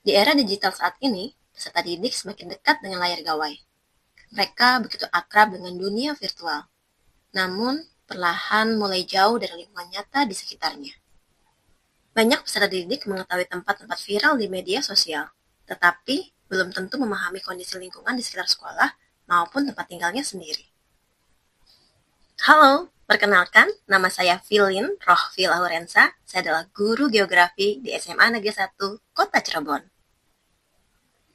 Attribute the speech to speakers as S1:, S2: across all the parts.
S1: Di era digital saat ini, peserta didik semakin dekat dengan layar gawai. Mereka begitu akrab dengan dunia virtual, namun perlahan mulai jauh dari lingkungan nyata di sekitarnya. Banyak peserta didik mengetahui tempat-tempat viral di media sosial, tetapi belum tentu memahami kondisi lingkungan di sekitar sekolah maupun tempat tinggalnya sendiri. Halo, perkenalkan, nama saya Filin Rohvi Laurensa. Saya adalah guru geografi di SMA Negeri 1, Kota Cirebon.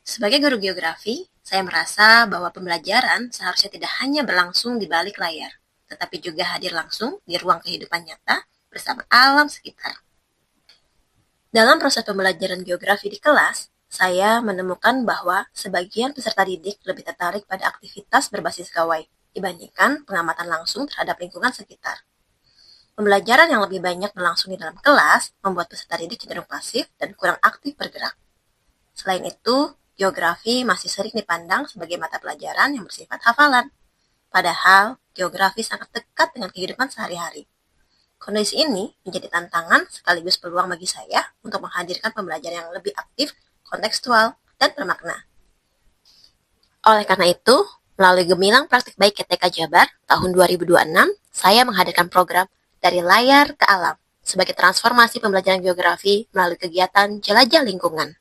S1: Sebagai guru geografi, saya merasa bahwa pembelajaran seharusnya tidak hanya berlangsung di balik layar, tetapi juga hadir langsung di ruang kehidupan nyata bersama alam sekitar. Dalam proses pembelajaran geografi di kelas, saya menemukan bahwa sebagian peserta didik lebih tertarik pada aktivitas berbasis gawai dibandingkan pengamatan langsung terhadap lingkungan sekitar. Pembelajaran yang lebih banyak berlangsung di dalam kelas membuat peserta didik cenderung pasif dan kurang aktif bergerak. Selain itu, geografi masih sering dipandang sebagai mata pelajaran yang bersifat hafalan. Padahal, geografi sangat dekat dengan kehidupan sehari-hari. Kondisi ini menjadi tantangan sekaligus peluang bagi saya untuk menghadirkan pembelajaran yang lebih aktif, kontekstual, dan bermakna. Oleh karena itu, melalui Gemilang Praktik Baik KTK Jabar tahun 2026, saya menghadirkan program Dari Layar ke Alam sebagai transformasi pembelajaran geografi melalui kegiatan jelajah lingkungan.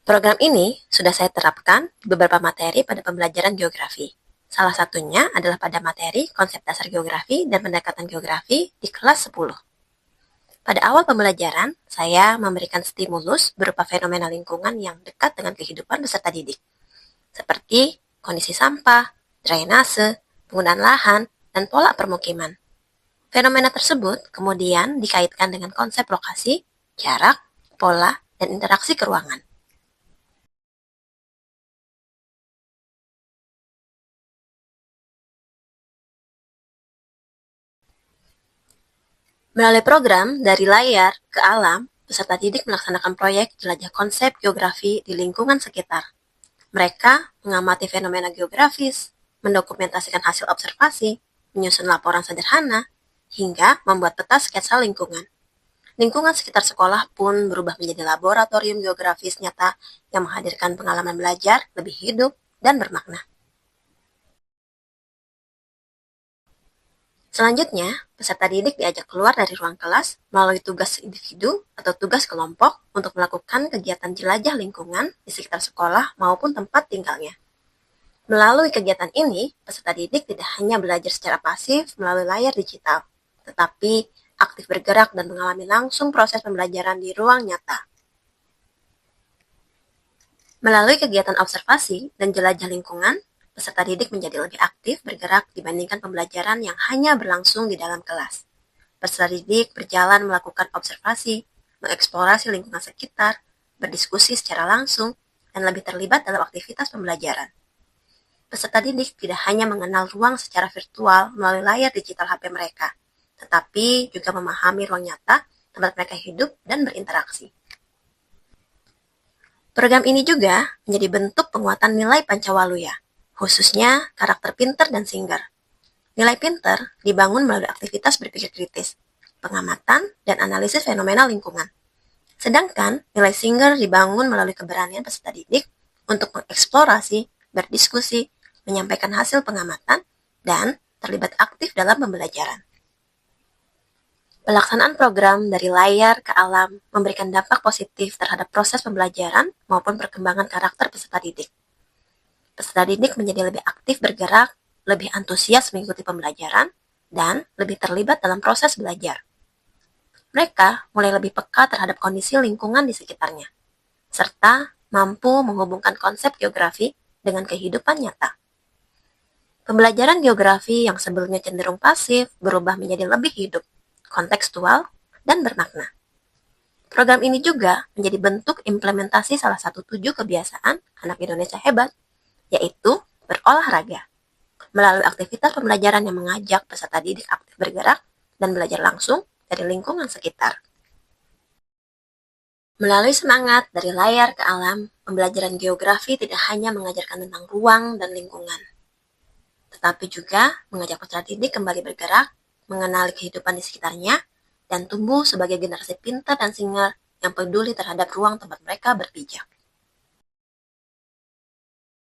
S1: Program ini sudah saya terapkan di beberapa materi pada pembelajaran geografi. Salah satunya adalah pada materi konsep dasar geografi dan pendekatan geografi di kelas 10. Pada awal pembelajaran, saya memberikan stimulus berupa fenomena lingkungan yang dekat dengan kehidupan peserta didik, seperti kondisi sampah, drainase, penggunaan lahan, dan pola permukiman. Fenomena tersebut kemudian dikaitkan dengan konsep lokasi, jarak, pola, dan interaksi keruangan. Melalui program Dari Layar ke Alam, peserta didik melaksanakan proyek jelajah konsep geografi di lingkungan sekitar. Mereka mengamati fenomena geografis, mendokumentasikan hasil observasi, menyusun laporan sederhana, hingga membuat peta sketsa lingkungan. Lingkungan sekitar sekolah pun berubah menjadi laboratorium geografis nyata yang menghadirkan pengalaman belajar lebih hidup dan bermakna. Selanjutnya, peserta didik diajak keluar dari ruang kelas melalui tugas individu atau tugas kelompok untuk melakukan kegiatan jelajah lingkungan di sekitar sekolah maupun tempat tinggalnya. Melalui kegiatan ini, peserta didik tidak hanya belajar secara pasif melalui layar digital, tetapi aktif bergerak dan mengalami langsung proses pembelajaran di ruang nyata. Melalui kegiatan observasi dan jelajah lingkungan, peserta didik menjadi lebih aktif bergerak dibandingkan pembelajaran yang hanya berlangsung di dalam kelas. Peserta didik berjalan melakukan observasi, mengeksplorasi lingkungan sekitar, berdiskusi secara langsung, dan lebih terlibat dalam aktivitas pembelajaran. Peserta didik tidak hanya mengenal ruang secara virtual melalui layar digital HP mereka, tetapi juga memahami ruang nyata tempat mereka hidup dan berinteraksi. Program ini juga menjadi bentuk penguatan nilai Pancawaluya, khususnya karakter pinter dan singer. Nilai pinter dibangun melalui aktivitas berpikir kritis, pengamatan, dan analisis fenomena lingkungan. Sedangkan nilai singer dibangun melalui keberanian peserta didik untuk mengeksplorasi, berdiskusi, menyampaikan hasil pengamatan, dan terlibat aktif dalam pembelajaran. Pelaksanaan program Dari Layar ke Alam memberikan dampak positif terhadap proses pembelajaran maupun perkembangan karakter peserta didik. Peserta didik menjadi lebih aktif bergerak, lebih antusias mengikuti pembelajaran, dan lebih terlibat dalam proses belajar. Mereka mulai lebih peka terhadap kondisi lingkungan di sekitarnya, serta mampu menghubungkan konsep geografi dengan kehidupan nyata. Pembelajaran geografi yang sebelumnya cenderung pasif berubah menjadi lebih hidup, kontekstual, dan bermakna. Program ini juga menjadi bentuk implementasi salah satu 7 kebiasaan anak Indonesia hebat, yaitu berolahraga. Melalui aktivitas pembelajaran yang mengajak peserta didik aktif bergerak dan belajar langsung dari lingkungan sekitar. Melalui semangat dari layar ke alam, pembelajaran geografi tidak hanya mengajarkan tentang ruang dan lingkungan, tetapi juga mengajak peserta didik kembali bergerak, mengenali kehidupan di sekitarnya, dan tumbuh sebagai generasi pintar dan singer yang peduli terhadap ruang tempat mereka berpijak.